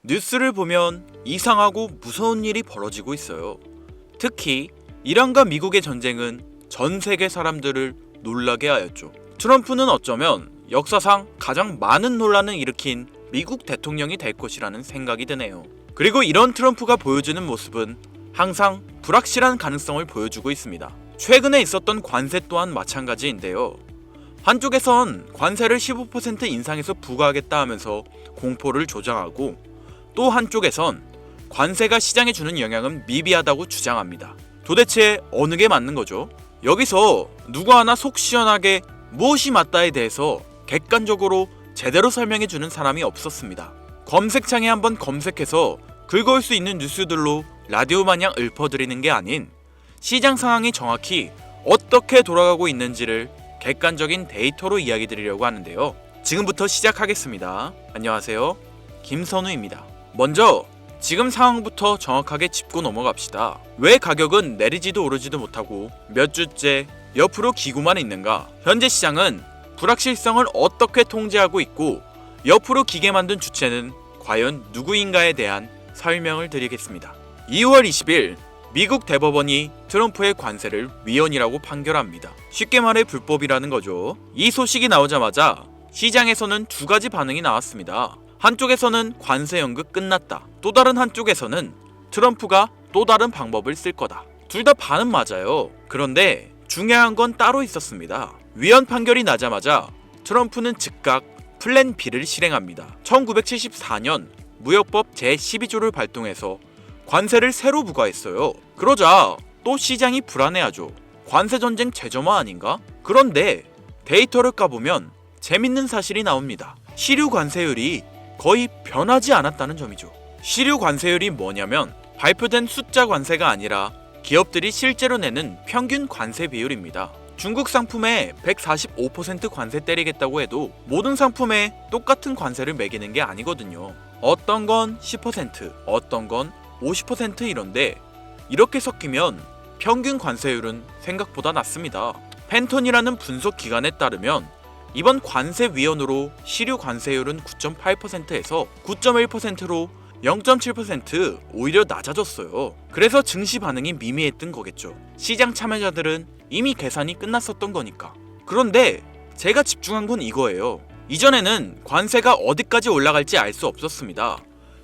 뉴스를 보면 이상하고 무서운 일이 벌어지고 있어요. 특히 이란과 미국의 전쟁은 전 세계 사람들을 놀라게 하였죠. 트럼프는 어쩌면 역사상 가장 많은 논란을 일으킨 미국 대통령이 될 것이라는 생각이 드네요. 그리고 이런 트럼프가 보여주는 모습은 항상 불확실한 가능성을 보여주고 있습니다. 최근에 있었던 관세 또한 마찬가지인데요. 한쪽에선 관세를 15% 인상해서 부과하겠다 하면서 공포를 조장하고, 또 한쪽에선 관세가 시장에 주는 영향은 미비하다고 주장합니다. 도대체 어느 게 맞는 거죠? 여기서 누구 하나 속 시원하게 무엇이 맞다에 대해서 객관적으로 제대로 설명해 주는 사람이 없었습니다. 검색창에 한번 검색해서 긁어올 수 있는 뉴스들로 라디오 마냥 읊어드리는 게 아닌 시장 상황이 정확히 어떻게 돌아가고 있는지를 객관적인 데이터로 이야기 드리려고 하는데요. 지금부터 시작하겠습니다. 안녕하세요, 김선우입니다. 먼저 지금 상황부터 정확하게 짚고 넘어갑시다. 왜 가격은 내리지도 오르지도 못하고 몇 주째 옆으로 기고만 있는가? 현재 시장은 불확실성을 어떻게 통제하고 있고 옆으로 기게 만든 주체는 과연 누구인가에 대한 설명을 드리겠습니다. 2월 20일 미국 대법원이 트럼프의 관세를 위헌이라고 판결합니다. 쉽게 말해 불법이라는 거죠. 이 소식이 나오자마자 시장에서는 두 가지 반응이 나왔습니다. 한쪽에서는 관세 연극 끝났다. 또 다른 한쪽에서는 트럼프가 또 다른 방법을 쓸 거다. 둘 다 반은 맞아요. 그런데 중요한 건 따로 있었습니다. 위헌 판결이 나자마자 트럼프는 즉각 플랜 B를 실행합니다. 1974년 무역법 제12조를 발동해서 관세를 새로 부과했어요. 그러자 또 시장이 불안해하죠. 관세 전쟁 재점화 아닌가? 그런데 데이터를 까보면 재밌는 사실이 나옵니다. 시류 관세율이 거의 변하지 않았다는 점이죠. 시류 관세율이 뭐냐면 발표된 숫자 관세가 아니라 기업들이 실제로 내는 평균 관세 비율입니다. 중국 상품에 145% 관세 때리겠다고 해도 모든 상품에 똑같은 관세를 매기는 게 아니거든요. 어떤 건 10%, 어떤 건 50% 이런데 이렇게 섞이면 평균 관세율은 생각보다 낮습니다. 펜턴이라는 분석 기관에 따르면 이번 관세 위헌으로 시류 관세율은 9.8%에서 9.1%로 0.7% 오히려 낮아졌어요. 그래서 증시 반응이 미미했던 거겠죠. 시장 참여자들은 이미 계산이 끝났었던 거니까. 그런데 제가 집중한 건 이거예요. 이전에는 관세가 어디까지 올라갈지 알 수 없었습니다.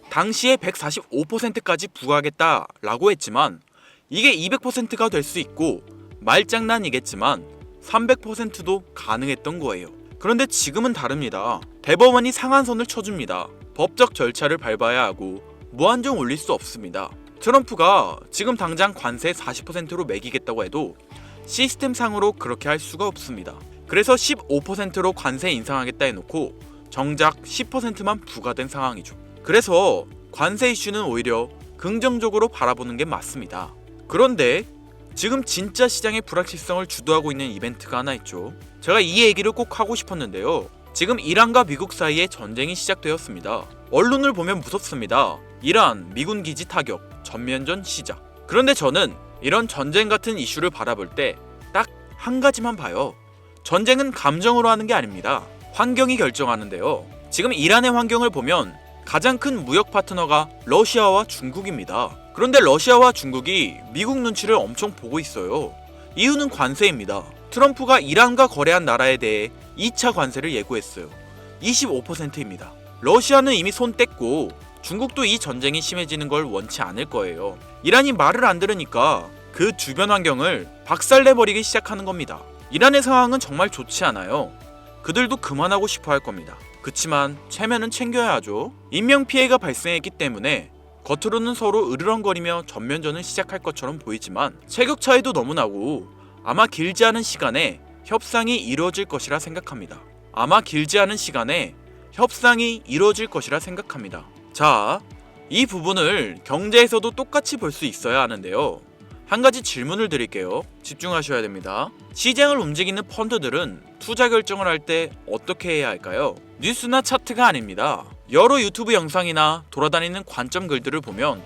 당시에 145%까지 부과하겠다라고 했지만 이게 200%가 될 수 있고 말장난이겠지만 300%도 가능했던 거예요. 그런데 지금은 다릅니다. 대법원이 상한선을 쳐줍니다. 법적 절차를 밟아야 하고 무한정 올릴 수 없습니다. 트럼프가 지금 당장 관세 40%로 매기겠다고 해도 시스템상으로 그렇게 할 수가 없습니다. 그래서 15%로 관세 인상하겠다 해놓고 정작 10%만 부과된 상황이죠. 그래서 관세 이슈는 오히려 긍정적으로 바라보는 게 맞습니다. 그런데 지금 진짜 시장의 불확실성을 주도하고 있는 이벤트가 하나 있죠. 제가 이 얘기를 꼭 하고 싶었는데요. 지금 이란과 미국 사이에 전쟁이 시작되었습니다. 언론을 보면 무섭습니다. 이란, 미군 기지 타격, 전면전 시작. 그런데 저는 이런 전쟁 같은 이슈를 바라볼 때 딱 한 가지만 봐요. 전쟁은 감정으로 하는 게 아닙니다. 환경이 결정하는데요. 지금 이란의 환경을 보면 가장 큰 무역 파트너가 러시아와 중국입니다. 그런데 러시아와 중국이 미국 눈치를 엄청 보고 있어요. 이유는 관세입니다. 트럼프가 이란과 거래한 나라에 대해 2차 관세를 예고했어요. 25%입니다. 러시아는 이미 손 뗐고 중국도 이 전쟁이 심해지는 걸 원치 않을 거예요. 이란이 말을 안 들으니까 그 주변 환경을 박살내버리기 시작하는 겁니다. 이란의 상황은 정말 좋지 않아요. 그들도 그만하고 싶어 할 겁니다. 그치만 체면은 챙겨야 하죠. 인명피해가 발생했기 때문에 겉으로는 서로 으르렁거리며 전면전을 시작할 것처럼 보이지만 체격 차이도 너무 나고 아마 길지 않은 시간에 협상이 이루어질 것이라 생각합니다. 자, 이 부분을 경제에서도 똑같이 볼 수 있어야 하는데요. 한 가지 질문을 드릴게요. 집중하셔야 됩니다. 시장을 움직이는 펀드들은 투자 결정을 할 때 어떻게 해야 할까요? 뉴스나 차트가 아닙니다. 여러 유튜브 영상이나 돌아다니는 관점 글들을 보면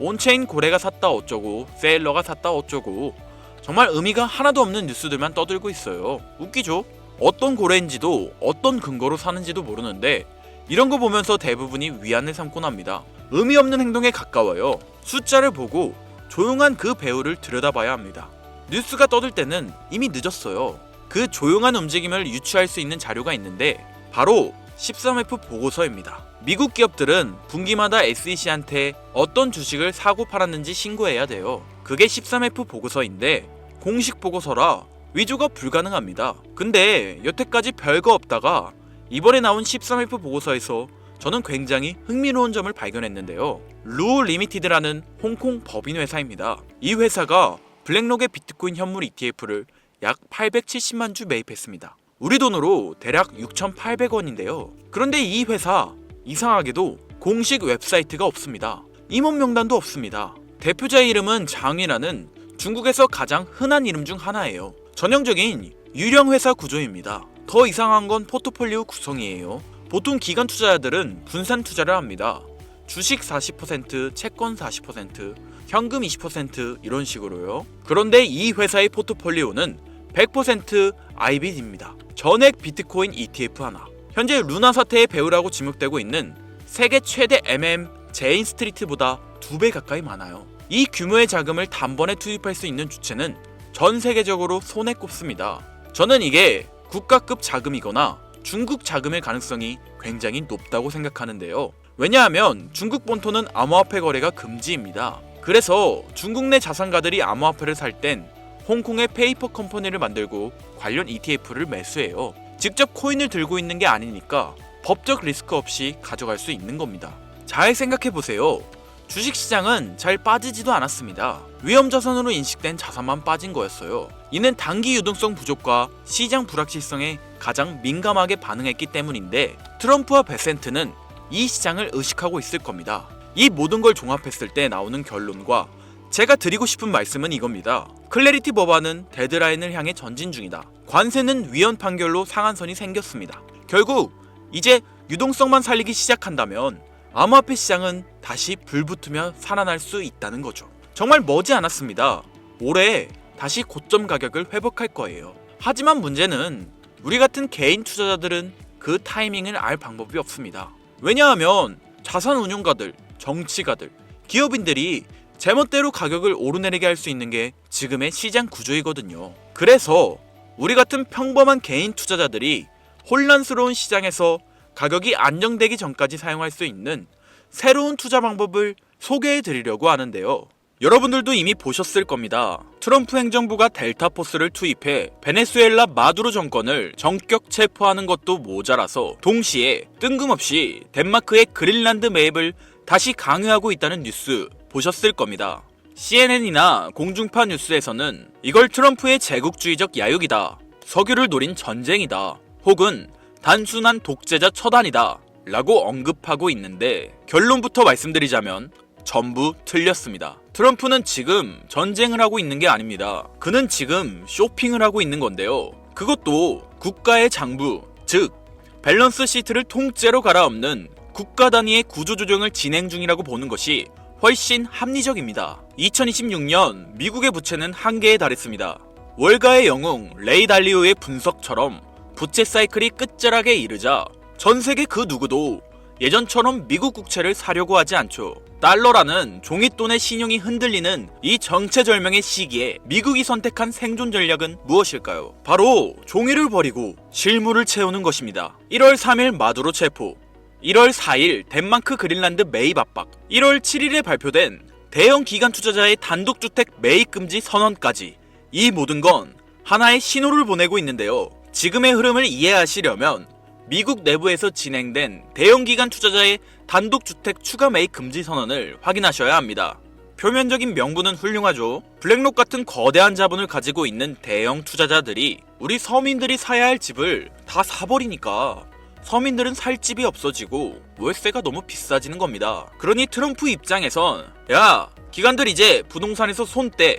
온체인 고래가 샀다 어쩌고 세일러가 샀다 어쩌고 정말 의미가 하나도 없는 뉴스들만 떠들고 있어요. 웃기죠? 어떤 고래인지도 어떤 근거로 사는지도 모르는데 이런 거 보면서 대부분이 위안을 삼곤 합니다. 의미 없는 행동에 가까워요. 숫자를 보고 조용한 그 배우를 들여다봐야 합니다. 뉴스가 떠들 때는 이미 늦었어요. 그 조용한 움직임을 유추할 수 있는 자료가 있는데 바로 13F 보고서입니다. 미국 기업들은 분기마다 SEC한테 어떤 주식을 사고 팔았는지 신고해야 돼요. 그게 13F 보고서인데 공식 보고서라 위조가 불가능합니다. 근데 여태까지 별거 없다가 이번에 나온 13F 보고서에서 저는 굉장히 흥미로운 점을 발견했는데요. 루 리미티드라는 홍콩 법인 회사입니다. 이 회사가 블랙록의 비트코인 현물 ETF를 약 870만 주 매입했습니다. 우리 돈으로 대략 6,800원인데요. 그런데 이 회사 이상하게도 공식 웹사이트가 없습니다. 임원 명단도 없습니다. 대표자의 이름은 장이라는 중국에서 가장 흔한 이름 중 하나예요. 전형적인 유령 회사 구조입니다. 더 이상한 건 포트폴리오 구성이에요. 보통 기관 투자자들은 분산 투자를 합니다. 주식 40%, 채권 40%, 현금 20% 이런 식으로요. 그런데 이 회사의 포트폴리오는 100% IBD입니다. 전액 비트코인 ETF 하나. 현재 루나 사태의 배후라고 지목되고 있는 세계 최대 MM 제인 스트리트보다 2배 가까이 많아요. 이 규모의 자금을 단번에 투입할 수 있는 주체는 전 세계적으로 손에 꼽습니다. 저는 이게 국가급 자금이거나 중국 자금일 가능성이 굉장히 높다고 생각하는데요. 왜냐하면 중국 본토는 암호화폐 거래가 금지입니다. 그래서 중국 내 자산가들이 암호화폐를 살 땐 홍콩의 페이퍼 컴퍼니를 만들고 관련 ETF를 매수해요. 직접 코인을 들고 있는 게 아니니까 법적 리스크 없이 가져갈 수 있는 겁니다. 잘 생각해보세요. 주식시장은 잘 빠지지도 않았습니다. 위험자산으로 인식된 자산만 빠진 거였어요. 이는 단기 유동성 부족과 시장 불확실성에 가장 민감하게 반응했기 때문인데 트럼프와 베센트는 이 시장을 의식하고 있을 겁니다. 이 모든 걸 종합했을 때 나오는 결론과 제가 드리고 싶은 말씀은 이겁니다. 클래리티 법안은 데드라인을 향해 전진 중이다. 관세는 위헌 판결로 상한선이 생겼습니다. 결국 이제 유동성만 살리기 시작한다면 암호화폐 시장은 다시 불붙으며 살아날 수 있다는 거죠. 정말 머지 않았습니다. 올해 다시 고점 가격을 회복할 거예요. 하지만 문제는 우리 같은 개인 투자자들은 그 타이밍을 알 방법이 없습니다. 왜냐하면 자산운용가들, 정치가들, 기업인들이 제멋대로 가격을 오르내리게 할 수 있는 게 지금의 시장 구조이거든요. 그래서 우리 같은 평범한 개인 투자자들이 혼란스러운 시장에서 가격이 안정되기 전까지 사용할 수 있는 새로운 투자 방법을 소개해 드리려고 하는데요. 여러분들도 이미 보셨을 겁니다. 트럼프 행정부가 델타 포스를 투입해 베네수엘라 마두로 정권을 전격 체포하는 것도 모자라서 동시에 뜬금없이 덴마크의 그린란드 매입을 다시 강요하고 있다는 뉴스 보셨을 겁니다. CNN이나 공중파 뉴스에서는 이걸 트럼프의 제국주의적 야욕이다, 석유를 노린 전쟁이다, 혹은 단순한 독재자 처단이다 라고 언급하고 있는데 결론부터 말씀드리자면 전부 틀렸습니다. 트럼프는 지금 전쟁을 하고 있는 게 아닙니다. 그는 지금 쇼핑을 하고 있는 건데요. 그것도 국가의 장부, 즉 밸런스 시트를 통째로 갈아엎는 국가 단위의 구조조정을 진행 중이라고 보는 것이 훨씬 합리적입니다. 2026년 미국의 부채는 한계에 달했습니다. 월가의 영웅 레이 달리오의 분석처럼 부채 사이클이 끝자락에 이르자 전 세계 그 누구도 예전처럼 미국 국채를 사려고 하지 않죠. 달러라는 종잇돈의 신용이 흔들리는 이 정체절명의 시기에 미국이 선택한 생존 전략은 무엇일까요? 바로 종이를 버리고 실물을 채우는 것입니다. 1월 3일 마두로 체포, 1월 4일 덴마크 그린란드 매입 압박, 1월 7일에 발표된 대형 기관 투자자의 단독주택 매입 금지 선언까지 이 모든 건 하나의 신호를 보내고 있는데요. 지금의 흐름을 이해하시려면 미국 내부에서 진행된 대형 기관 투자자의 단독주택 추가 매입 금지 선언을 확인하셔야 합니다. 표면적인 명분은 훌륭하죠. 블랙록 같은 거대한 자본을 가지고 있는 대형 투자자들이 우리 서민들이 사야 할 집을 다 사버리니까 서민들은 살 집이 없어지고 월세가 너무 비싸지는 겁니다. 그러니 트럼프 입장에선 야, 기관들 이제 부동산에서 손 떼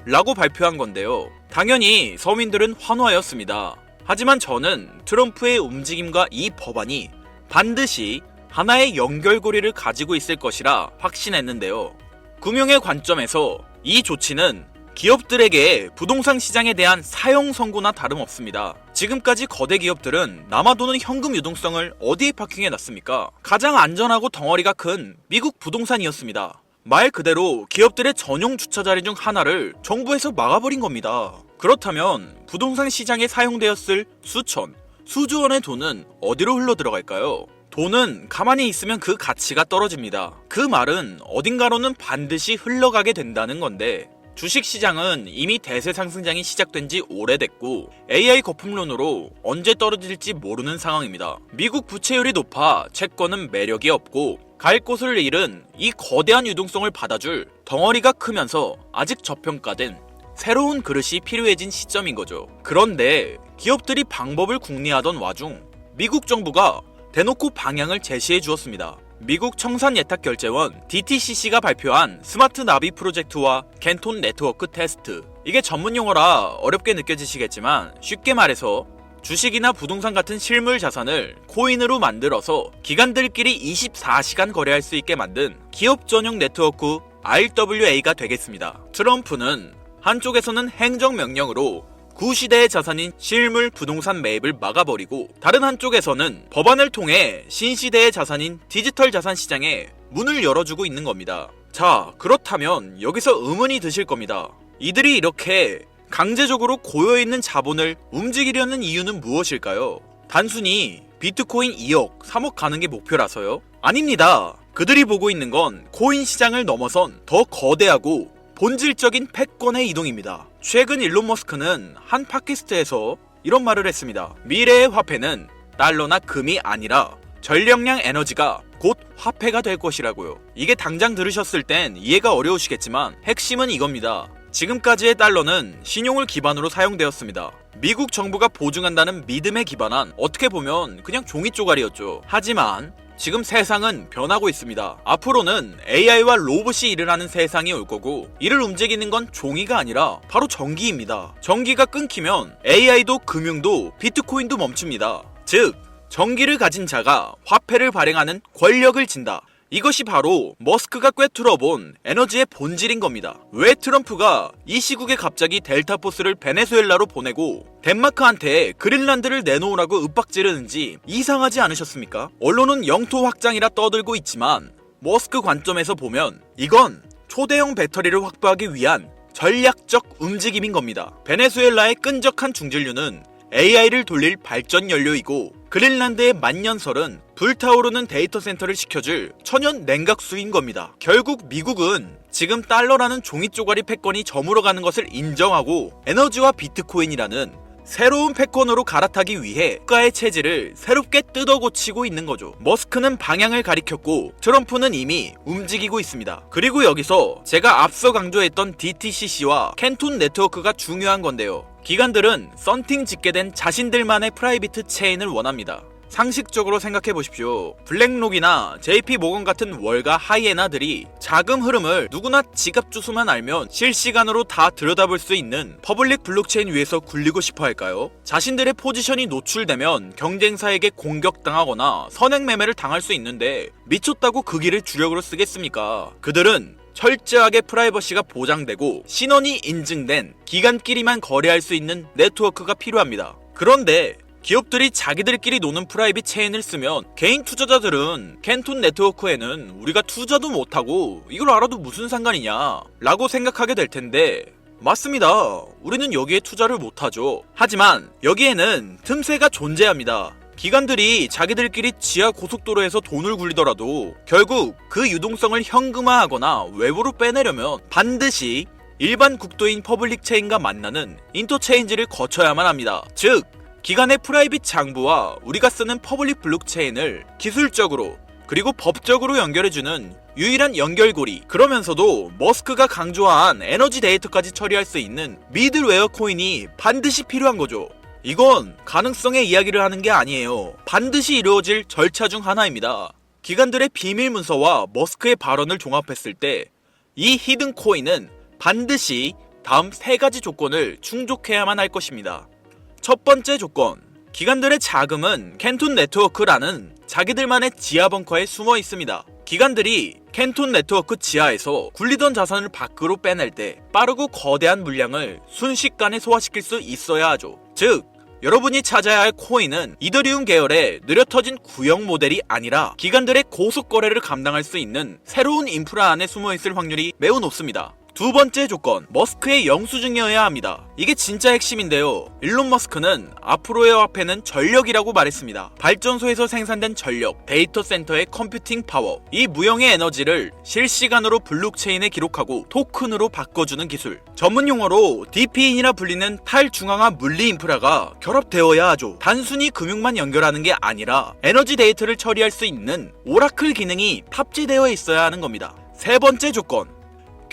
라고 발표한 건데요. 당연히 서민들은 환호하였습니다. 하지만 저는 트럼프의 움직임과 이 법안이 반드시 하나의 연결고리를 가지고 있을 것이라 확신했는데요. 금융의 관점에서 이 조치는 기업들에게 부동산 시장에 대한 사형 선고나 다름없습니다. 지금까지 거대 기업들은 남아도는 현금 유동성을 어디에 파킹해놨습니까? 가장 안전하고 덩어리가 큰 미국 부동산이었습니다. 말 그대로 기업들의 전용 주차 자리 중 하나를 정부에서 막아버린 겁니다. 그렇다면 부동산 시장에 사용되었을 수천, 수조 원의 돈은 어디로 흘러들어갈까요? 돈은 가만히 있으면 그 가치가 떨어집니다. 그 말은 어딘가로는 반드시 흘러가게 된다는 건데, 주식시장은 이미 대세 상승장이 시작된 지 오래됐고 AI 거품론으로 언제 떨어질지 모르는 상황입니다. 미국 부채율이 높아 채권은 매력이 없고 갈 곳을 잃은 이 거대한 유동성을 받아줄 덩어리가 크면서 아직 저평가된 새로운 그릇이 필요해진 시점인 거죠. 그런데 기업들이 방법을 궁리하던 와중 미국 정부가 대놓고 방향을 제시해 주었습니다. 미국 청산예탁결제원 DTCC가 발표한 스마트 나비 프로젝트와 캔톤 네트워크 테스트. 이게 전문용어라 어렵게 느껴지시겠지만 쉽게 말해서 주식이나 부동산 같은 실물 자산을 코인으로 만들어서 기관들끼리 24시간 거래할 수 있게 만든 기업 전용 네트워크 RWA가 되겠습니다. 트럼프는 한쪽에서는 행정명령으로 구시대의 자산인 실물 부동산 매입을 막아버리고 다른 한쪽에서는 법안을 통해 신시대의 자산인 디지털 자산 시장에 문을 열어주고 있는 겁니다. 자, 그렇다면 여기서 의문이 드실 겁니다. 이들이 이렇게 강제적으로 고여있는 자본을 움직이려는 이유는 무엇일까요? 단순히 비트코인 2억, 3억 가는 게 목표라서요? 아닙니다. 그들이 보고 있는 건 코인 시장을 넘어선 더 거대하고 본질적인 패권의 이동입니다. 최근 일론 머스크는 한 팟캐스트에서 이런 말을 했습니다. 미래의 화폐는 달러나 금이 아니라 전력량 에너지가 곧 화폐가 될 것이라고요. 이게 당장 들으셨을 땐 이해가 어려우시겠지만 핵심은 이겁니다. 지금까지의 달러는 신용을 기반으로 사용되었습니다. 미국 정부가 보증한다는 믿음에 기반한 어떻게 보면 그냥 종이 쪼가리였죠. 하지만 지금 세상은 변하고 있습니다. 앞으로는 AI와 로봇이 일을 하는 세상이 올 거고 이를 움직이는 건 종이가 아니라 바로 전기입니다. 전기가 끊기면 AI도 금융도 비트코인도 멈춥니다. 즉, 전기를 가진 자가 화폐를 발행하는 권력을 진다. 이것이 바로 머스크가 꿰뚫어본 에너지의 본질인 겁니다. 왜 트럼프가 이 시국에 갑자기 델타포스를 베네수엘라로 보내고 덴마크한테 그린란드를 내놓으라고 윽박지르는지 이상하지 않으셨습니까? 언론은 영토 확장이라 떠들고 있지만 머스크 관점에서 보면 이건 초대형 배터리를 확보하기 위한 전략적 움직임인 겁니다. 베네수엘라의 끈적한 중진류는 AI를 돌릴 발전 연료이고 그린란드의 만년설은 불타오르는 데이터 센터를 식혀줄 천연 냉각수인 겁니다. 결국 미국은 지금 달러라는 종이 쪼가리 패권이 저물어가는 것을 인정하고 에너지와 비트코인이라는 새로운 패권으로 갈아타기 위해 국가의 체질을 새롭게 뜯어고치고 있는 거죠. 머스크는 방향을 가리켰고 트럼프는 이미 움직이고 있습니다. 그리고 여기서 제가 앞서 강조했던 DTCC와 캔톤 네트워크가 중요한 건데요. 기관들은 썬팅 짓게 된 자신들만의 프라이빗 체인을 원합니다. 상식적으로 생각해 보십시오. 블랙록이나 JP 모건 같은 월가 하이에나들이 자금 흐름을 누구나 지갑 주소만 알면 실시간으로 다 들여다볼 수 있는 퍼블릭 블록체인 위에서 굴리고 싶어 할까요? 자신들의 포지션이 노출되면 경쟁사에게 공격당하거나 선행 매매를 당할 수 있는데 미쳤다고 그 길을 주력으로 쓰겠습니까? 그들은 철저하게 프라이버시가 보장되고 신원이 인증된 기관끼리만 거래할 수 있는 네트워크가 필요합니다. 그런데 기업들이 자기들끼리 노는 프라이빗 체인을 쓰면 개인 투자자들은 캔톤 네트워크에는 우리가 투자도 못하고 이걸 알아도 무슨 상관이냐 라고 생각하게 될 텐데 맞습니다. 우리는 여기에 투자를 못하죠. 하지만 여기에는 틈새가 존재합니다. 기관들이 자기들끼리 지하 고속도로에서 돈을 굴리더라도 결국 그 유동성을 현금화하거나 외부로 빼내려면 반드시 일반 국도인 퍼블릭 체인과 만나는 인터체인지를 거쳐야만 합니다. 즉 기관의 프라이빗 장부와 우리가 쓰는 퍼블릭 블록체인을 기술적으로 그리고 법적으로 연결해주는 유일한 연결고리. 그러면서도 머스크가 강조한 에너지 데이터까지 처리할 수 있는 미들웨어 코인이 반드시 필요한 거죠. 이건 가능성의 이야기를 하는 게 아니에요. 반드시 이루어질 절차 중 하나입니다. 기관들의 비밀 문서와 머스크의 발언을 종합했을 때 이 히든 코인은 반드시 다음 3가지 조건을 충족해야만 할 것입니다. 첫 번째 조건, 기관들의 자금은 캔톤 네트워크라는 자기들만의 지하 벙커에 숨어 있습니다. 기관들이 캔톤 네트워크 지하에서 굴리던 자산을 밖으로 빼낼 때 빠르고 거대한 물량을 순식간에 소화시킬 수 있어야 하죠. 즉, 여러분이 찾아야 할 코인은 이더리움 계열의 느려 터진 구형 모델이 아니라 기관들의 고속 거래를 감당할 수 있는 새로운 인프라 안에 숨어 있을 확률이 매우 높습니다. 두 번째 조건, 머스크의 영수증이어야 합니다. 이게 진짜 핵심인데요. 일론 머스크는 앞으로의 화폐는 전력이라고 말했습니다. 발전소에서 생산된 전력, 데이터 센터의 컴퓨팅 파워, 이 무형의 에너지를 실시간으로 블록체인에 기록하고 토큰으로 바꿔주는 기술. 전문 용어로 DP인이라 불리는 탈중앙화 물리 인프라가 결합되어야 하죠. 단순히 금융만 연결하는 게 아니라 에너지 데이터를 처리할 수 있는 오라클 기능이 탑재되어 있어야 하는 겁니다. 세 번째 조건,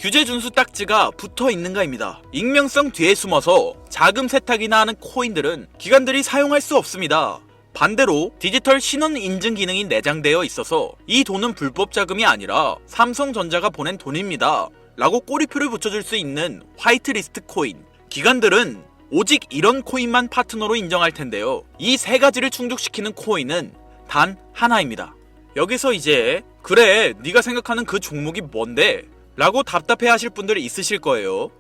규제 준수 딱지가 붙어 있는가입니다. 익명성 뒤에 숨어서 자금 세탁이나 하는 코인들은 기관들이 사용할 수 없습니다. 반대로 디지털 신원 인증 기능이 내장되어 있어서 이 돈은 불법 자금이 아니라 삼성전자가 보낸 돈입니다 라고 꼬리표를 붙여줄 수 있는 화이트리스트 코인. 기관들은 오직 이런 코인만 파트너로 인정할 텐데요. 이 세 가지를 충족시키는 코인은 단 하나입니다. 여기서 이제 그래 네가 생각하는 그 종목이 뭔데? 라고 답답해 하실 분들이 있으실 거예요.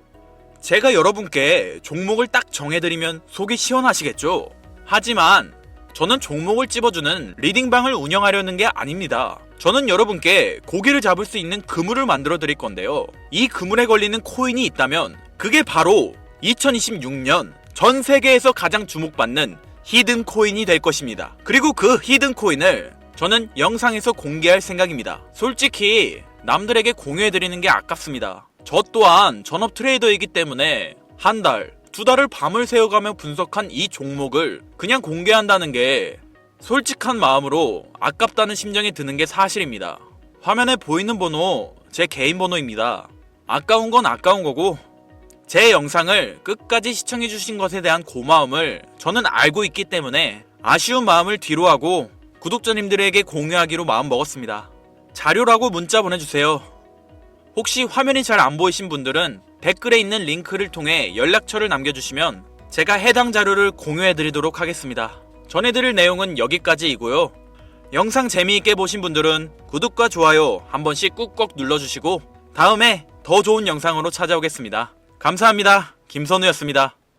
제가 여러분께 종목을 딱 정해드리면 속이 시원하시겠죠? 하지만 저는 종목을 찝어주는 리딩방을 운영하려는 게 아닙니다. 저는 여러분께 고기를 잡을 수 있는 그물을 만들어 드릴 건데요. 이 그물에 걸리는 코인이 있다면 그게 바로 2026년 전 세계에서 가장 주목받는 히든 코인이 될 것입니다. 그리고 그 히든 코인을 저는 영상에서 공개할 생각입니다. 솔직히 남들에게 공유해드리는 게 아깝습니다. 저 또한 전업 트레이더이기 때문에 한 달, 두 달을 밤을 새워가며 분석한 이 종목을 그냥 공개한다는 게 솔직한 마음으로 아깝다는 심정이 드는 게 사실입니다. 화면에 보이는 번호 제 개인 번호입니다. 아까운 건 아까운 거고 제 영상을 끝까지 시청해주신 것에 대한 고마움을 저는 알고 있기 때문에 아쉬운 마음을 뒤로하고 구독자님들에게 공유하기로 마음먹었습니다. 자료라고 문자 보내주세요. 혹시 화면이 잘 안 보이신 분들은 댓글에 있는 링크를 통해 연락처를 남겨주시면 제가 해당 자료를 공유해드리도록 하겠습니다. 전해드릴 내용은 여기까지이고요. 영상 재미있게 보신 분들은 구독과 좋아요 한 번씩 꾹꾹 눌러주시고 다음에 더 좋은 영상으로 찾아오겠습니다. 감사합니다. 김선우였습니다.